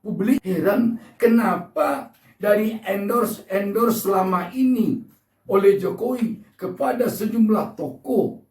Publik heran kenapa dari endorse selama ini oleh Jokowi kepada sejumlah tokoh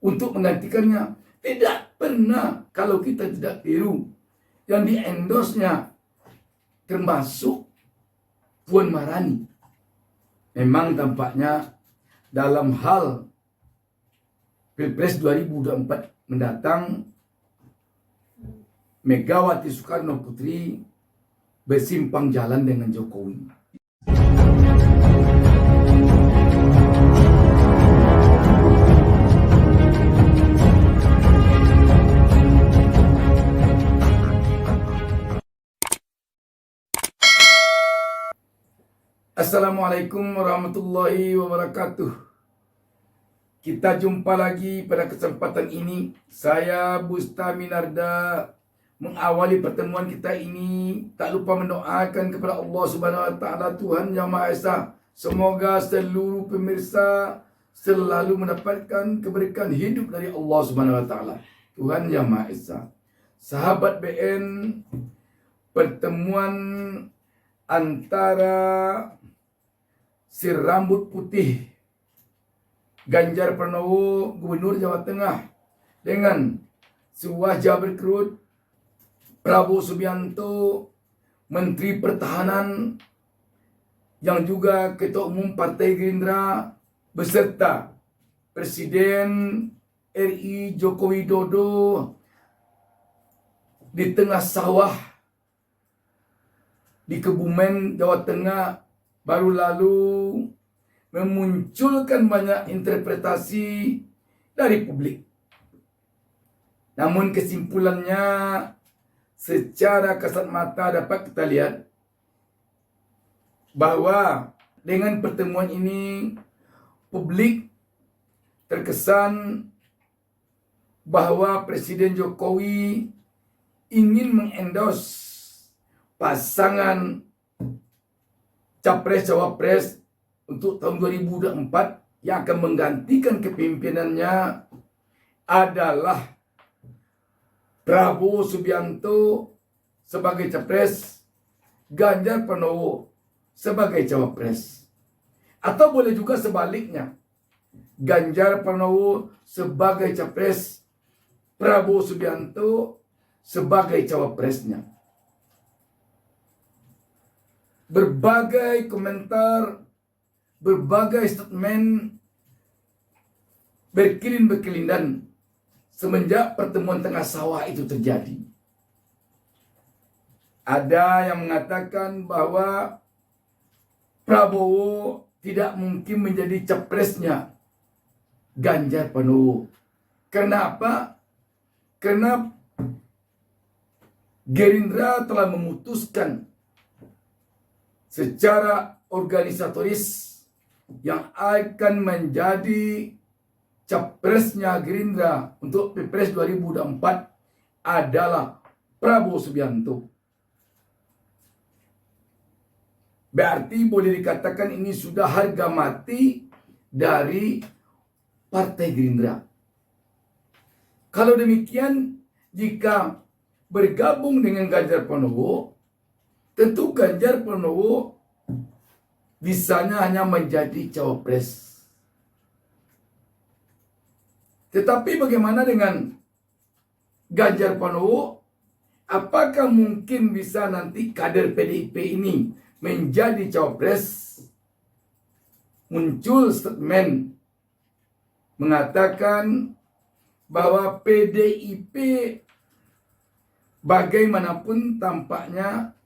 untuk menggantikannya. Tidak pernah, kalau kita tidak tiru, yang di endorse-nya termasuk Puan Maharani. Memang tampaknya dalam hal Pilpres 2024 mendatang, Megawati Soekarno Putri bersimpang jalan dengan Jokowi. Assalamualaikum warahmatullahi wabarakatuh. Kita jumpa lagi pada kesempatan ini. Saya Busta Minarda mengawali pertemuan kita ini, tak lupa mendoakan kepada Allah Subhanahu wa taala, Tuhan Yang Maha Esa. Semoga seluruh pemirsa selalu mendapatkan keberkahan hidup dari Allah Subhanahu wa taala, Tuhan Yang Maha Esa. Sahabat BN, pertemuan antara si rambut putih Ganjar Pranowo, Gubernur Jawa Tengah, dengan si wajah berkerut Prabowo Subianto, Menteri Pertahanan yang juga Ketua Umum Partai Gerindra, beserta Presiden RI Joko Widodo di tengah sawah di Kebumen, Jawa Tengah, baru lalu memunculkan banyak interpretasi dari publik. Namun kesimpulannya, secara kasat mata dapat kita lihat bahwa dengan pertemuan ini publik terkesan bahwa Presiden Jokowi ingin mengendorse pasangan Capres-Cawapres untuk tahun 2024 yang akan menggantikan kepemimpinannya adalah Prabowo Subianto sebagai Capres, Ganjar Pranowo sebagai Cawapres. Atau boleh juga sebaliknya, Ganjar Pranowo sebagai Capres, Prabowo Subianto sebagai Cawapresnya. Berbagai komentar, berbagai statement berkelindan semenjak pertemuan tengah sawah itu terjadi. Ada yang mengatakan bahwa Prabowo tidak mungkin menjadi capresnya Ganjar Pranowo. Kenapa? Karena Gerindra telah memutuskan secara organisatoris yang akan menjadi capresnya Gerindra untuk Pilpres 2024 adalah Prabowo Subianto. Berarti boleh dikatakan ini sudah harga mati dari Partai Gerindra. Kalau demikian, jika bergabung dengan Ganjar Pranowo, tentu Ganjar Pranowo bisanya hanya menjadi cawapres. Tetapi bagaimana dengan Ganjar Pranowo? Apakah mungkin bisa nanti kader PDIP ini menjadi cawapres? Muncul statement mengatakan bahwa PDIP bagaimanapun tampaknya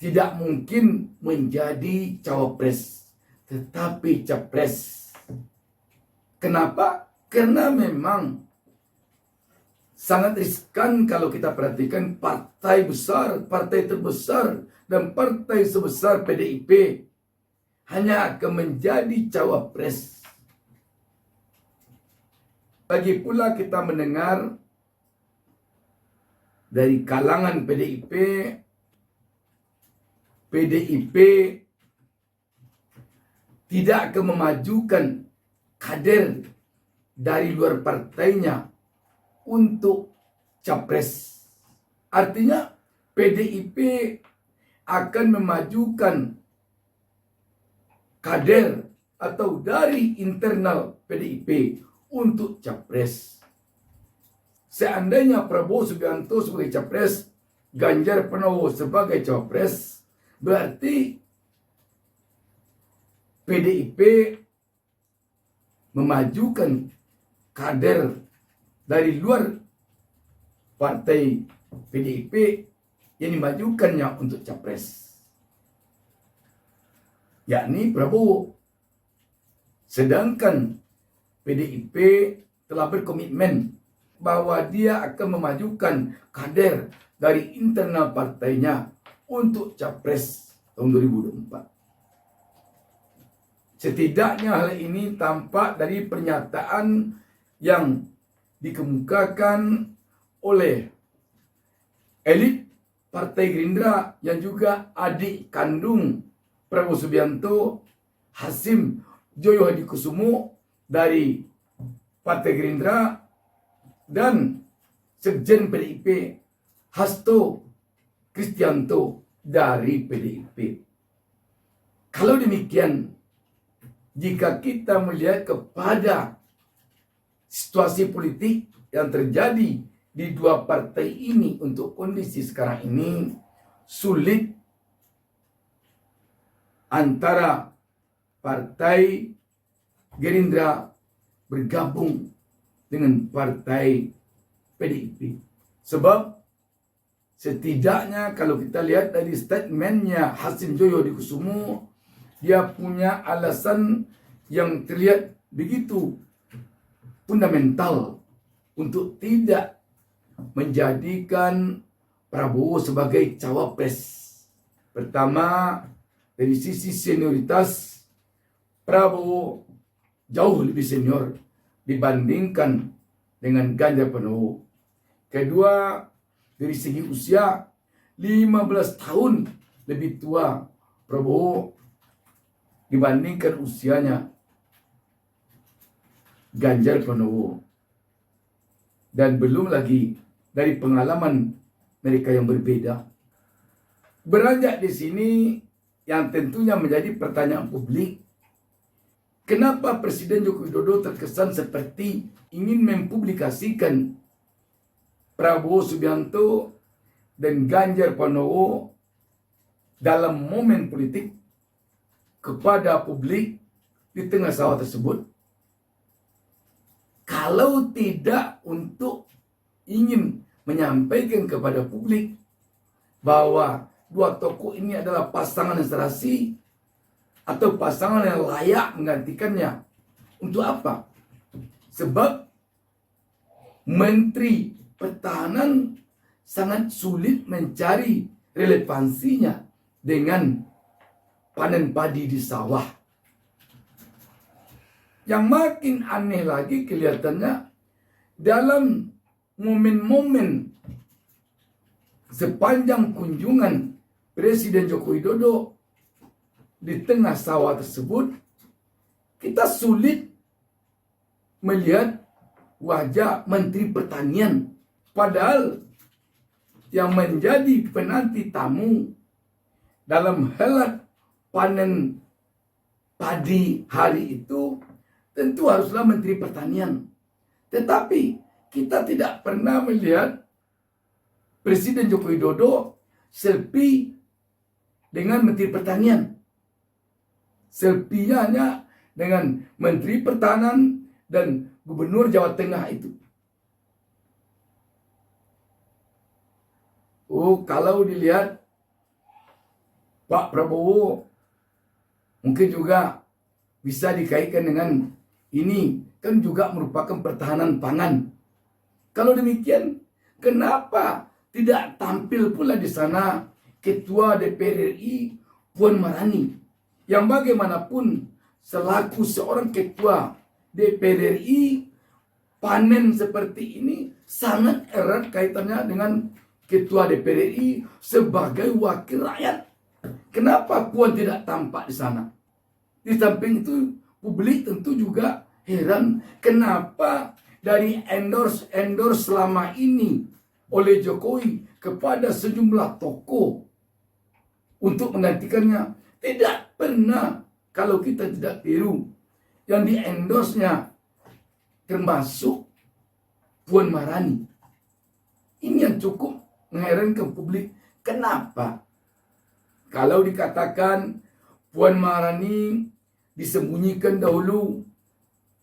tidak mungkin menjadi cawapres, tetapi capres. Kenapa? Karena memang sangat riskan kalau kita perhatikan partai besar, partai terbesar, dan partai sebesar PDIP hanya akan menjadi cawapres. Lagi pula kita mendengar dari kalangan PDIP tidak akan memajukan kader dari luar partainya untuk capres. Artinya PDIP akan memajukan kader atau dari internal PDIP untuk capres. Seandainya Prabowo Subianto sebagai capres, Ganjar Pranowo sebagai cawapres, berarti PDIP memajukan kader dari luar partai PDIP yang dimajukannya untuk capres, yakni Prabowo. Sedangkan PDIP telah berkomitmen bahwa dia akan memajukan kader dari internal partainya untuk capres tahun 2024. Setidaknya hal ini tampak dari pernyataan yang dikemukakan oleh elit Partai Gerindra yang juga adik kandung Prabowo Subianto, Hasim Joyo Hadikusumo dari Partai Gerindra, dan Sekjen PDIP Hasto Kristianto dari PDIP. Kalau demikian, jika kita melihat kepada situasi politik yang terjadi di dua partai ini untuk kondisi sekarang ini, sulit antara Partai Gerindra bergabung dengan Partai PDIP. Sebab setidaknya kalau kita lihat dari statementnya Hasim Joyo Hadikusumo, dia punya alasan yang terlihat begitu fundamental untuk tidak menjadikan Prabowo sebagai cawapres. Pertama, dari sisi senioritas, Prabowo jauh lebih senior dibandingkan dengan Ganjar Pranowo. Kedua, dari segi usia, 15 tahun lebih tua Prabowo dibandingkan usianya Ganjar Pranowo. Dan belum lagi dari pengalaman mereka yang berbeda. Beranjak di sini yang tentunya menjadi pertanyaan publik, kenapa Presiden Joko Widodo terkesan seperti ingin mempublikasikan Prabowo Subianto dan Ganjar Pranowo dalam momen politik kepada publik di tengah sawah tersebut? Kalau tidak untuk ingin menyampaikan kepada publik bahwa dua tokoh ini adalah pasangan yang serasi atau pasangan yang layak menggantikannya. Untuk apa? Sebab Menteri Pertahanan sangat sulit mencari relevansinya dengan panen padi di sawah. Yang makin aneh lagi kelihatannya dalam momen-momen sepanjang kunjungan Presiden Joko Widodo di tengah sawah tersebut, kita sulit melihat wajah Menteri Pertanian. Padahal yang menjadi penanti tamu dalam helat panen padi hari itu tentu haruslah Menteri Pertanian. Tetapi kita tidak pernah melihat Presiden Joko Widodo selfie dengan Menteri Pertanian. Selfie-nya hanya dengan Menteri Pertahanan dan Gubernur Jawa Tengah itu. Oh, kalau dilihat Pak Prabowo mungkin juga bisa dikaitkan dengan ini, kan juga merupakan pertahanan pangan. Kalau demikian, kenapa tidak tampil pula di sana Ketua DPR RI Puan Maharani, yang bagaimanapun selaku seorang Ketua DPR RI, panen seperti ini sangat erat kaitannya dengan Ketua DPR RI sebagai wakil rakyat. Kenapa Puan tidak tampak di sana? Di samping itu, publik tentu juga heran kenapa dari endorse selama ini oleh Jokowi kepada sejumlah tokoh untuk menggantikannya. Tidak pernah, kalau kita tidak tiru, yang di-endorse-nya termasuk Puan Maharani. Ini yang cukup mengherankan publik. Kenapa? Kalau dikatakan Puan Maharani disembunyikan dahulu,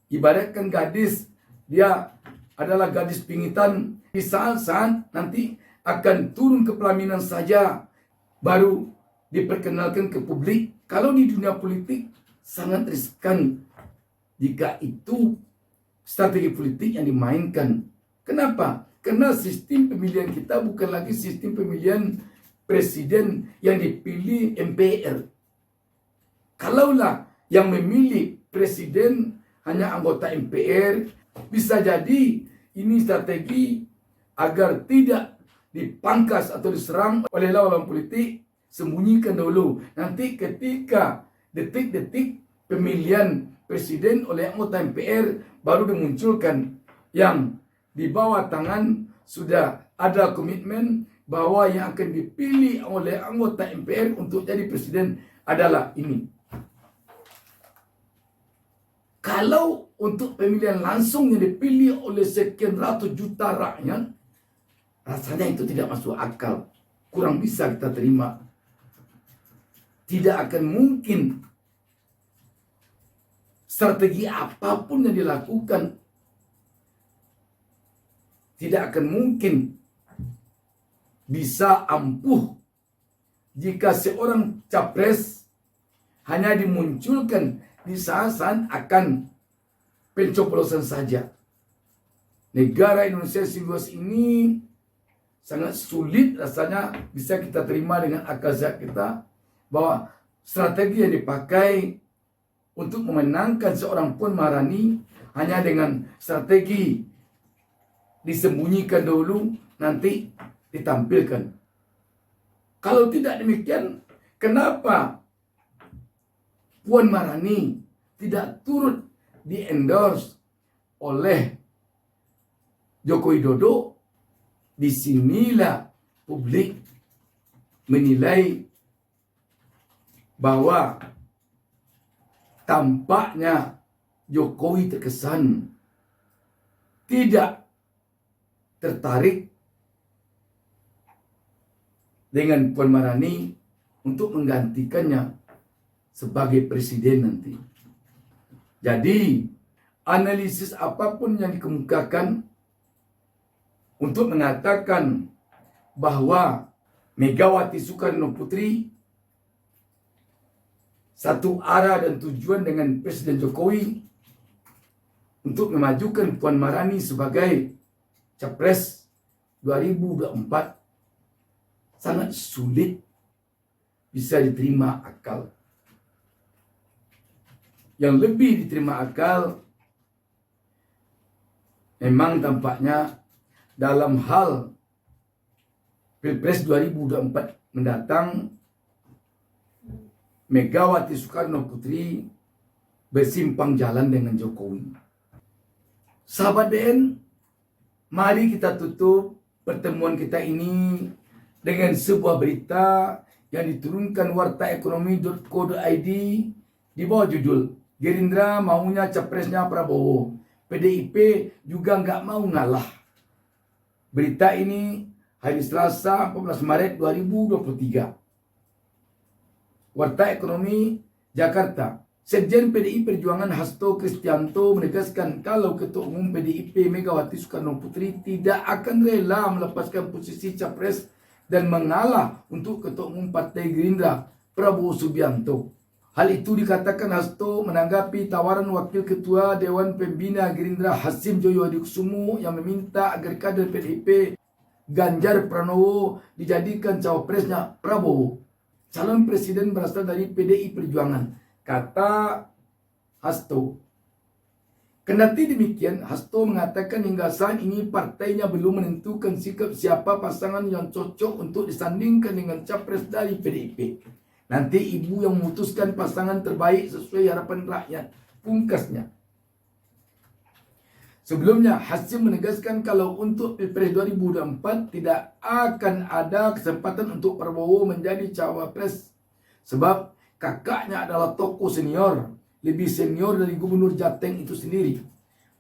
ibaratkan gadis, dia adalah gadis pingitan, di saat-saat nanti akan turun ke pelaminan saja, baru diperkenalkan ke publik. Kalau di dunia politik sangat riskan jika itu strategi politik yang dimainkan. Kenapa? Karena sistem pemilihan kita bukan lagi sistem pemilihan presiden yang dipilih MPR. Kalaulah yang memilih presiden hanya anggota MPR, bisa jadi ini strategi agar tidak dipangkas atau diserang oleh lawan politik. Sembunyikan dulu. Nanti ketika detik-detik pemilihan presiden oleh anggota MPR baru dimunculkan, yang di bawah tangan sudah ada komitmen bahwa yang akan dipilih oleh anggota MPR untuk jadi presiden adalah ini. Kalau untuk pemilihan langsung yang dipilih oleh sekian ratus juta rakyat, rasanya itu tidak masuk akal. Kurang bisa kita terima. Tidak akan mungkin strategi apapun yang dilakukan, tidak akan mungkin bisa ampuh jika seorang capres hanya dimunculkan di saat-saat akan pencoblosan saja. Negara Indonesia seluas ini sangat sulit rasanya bisa kita terima dengan akal sehat kita bahwa strategi yang dipakai untuk memenangkan seorang Puan Maharani hanya dengan strategi disembunyikan dulu, nanti ditampilkan. Kalau tidak demikian, kenapa Puan Maharani tidak turut di-endorse oleh Joko Widodo? Disinilah publik menilai bahwa tampaknya Jokowi terkesan tidak tertarik dengan Puan Maharani untuk menggantikannya sebagai presiden nanti. Jadi, analisis apapun yang dikemukakan untuk mengatakan bahwa Megawati Soekarno Putri satu arah dan tujuan dengan Presiden Jokowi untuk memajukan Puan Maharani sebagai Capres 2024 sangat sulit bisa diterima akal. Yang lebih diterima akal memang tampaknya dalam hal Pilpres 2024 mendatang, Megawati Soekarno Putri bersimpang jalan dengan Jokowi. Sahabat BN, mari kita tutup pertemuan kita ini dengan sebuah berita yang diturunkan wartaekonomi.co.id di bawah judul Gerindra maunya capresnya Prabowo, PDIP juga nggak mau ngalah. Berita ini hari Selasa 14 Maret 2023. Warta Ekonomi Jakarta. Sekjen PDI Perjuangan Hasto Kristianto menegaskan kalau Ketua Umum PDIP Megawati Soekarno Putri tidak akan rela melepaskan posisi capres dan mengalah untuk Ketua Umum Partai Gerindra Prabowo Subianto. Hal itu dikatakan Hasto menanggapi tawaran Wakil Ketua Dewan Pembina Gerindra Hasim Joyo Hadikusumo yang meminta agar kader PDIP Ganjar Pranowo dijadikan cawapresnya Prabowo. Calon presiden berasal dari PDI Perjuangan, kata Hasto. Kendati demikian, Hasto mengatakan hingga saat ini partainya belum menentukan sikap siapa pasangan yang cocok untuk disandingkan dengan capres dari PDIP. Nanti ibu yang memutuskan pasangan terbaik sesuai harapan rakyat, pungkasnya. Sebelumnya, Hasyim menegaskan kalau untuk Pilpres 2024 tidak akan ada kesempatan untuk Prabowo menjadi cawapres. Sebab kakaknya adalah tokoh senior, lebih senior dari Gubernur Jateng itu sendiri.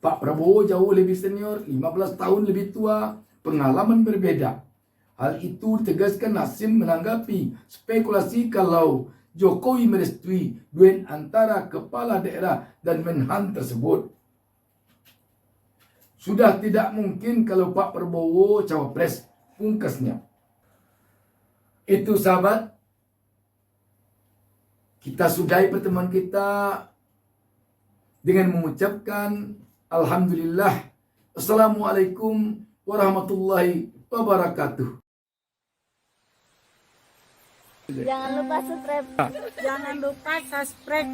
Pak Prabowo jauh lebih senior, 15 tahun lebih tua, pengalaman berbeda. Hal itu ditegaskan Hasyim menanggapi spekulasi kalau Jokowi merestui duet antara kepala daerah dan Menhan tersebut. Sudah tidak mungkin kalau Pak Prabowo cawapres, pungkasnya. Itu sahabat, kita sudahi pertemuan kita dengan mengucapkan Alhamdulillah. Assalamualaikum warahmatullahi wabarakatuh. Jangan lupa subscribe.